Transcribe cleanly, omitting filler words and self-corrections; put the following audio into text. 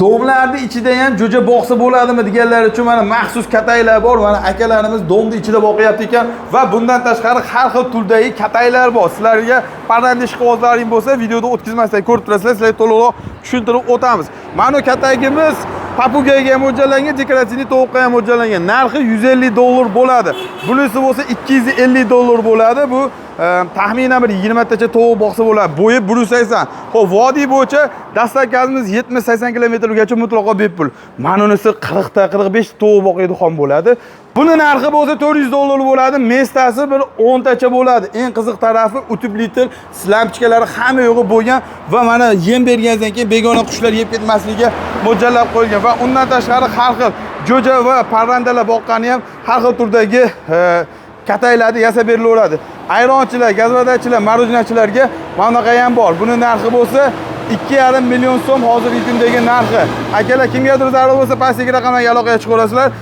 Domlarni ichida ham jo'ja boqsa bo'ladimi deganlar uchun mana maxsus kataylar bor. Mana akalarimiz domni ichida boqyapti ekan va bundan tashqari har xil turdagi kataylar bor. Sizlarga parranda ishqibozlaring bo'lsa, videoda o'tkazmasdan ko'rib turasizlar, sizlarga to'liqroq tushuntirib o'tamiz. Mana katagimiz papugaga mo'ljallangan, dekorativ tovuqqa ham mo'ljallangan. Narxi $150 bo'ladi. Bunisi bo'lsa $250 bo'ladi. Bu taxminan bir 20 tacha tovuq boqsa bo'ladi. Bo'yi 180. Xo'p, vodiy bo'yicha dastlabkimiz 70-80 kilometrgacha mutlaqo bepul. Mana unisi 40 ta 45 tovuq boqadigan bo'ladi. Buni narxi bo'lsa $400 bo'ladi. Mestasi bir 10 tacha bo'ladi. Eng qiziq tarafi utubli-til, slamchkalari hamma yo'g'i bo'lgan va mana yem bergandan keyin begona qushlar yeb ketmasligiga mo'ljallab qo'yilgan va undan tashqari har xil jo'ja va parrandalar boqqani ham har xil turdagi kataylarni yasab berilaveradi. Ayronchilar, gazvadachilar, marujnachilarga bunaqa ham bor. Buni narxi bo'lsa 2,5 million so'm hozirgi kundagi narxi. Akalar, kimgadir zarur bo'lsa pastdagi raqamlarga aloqaga chiqaverasizlar.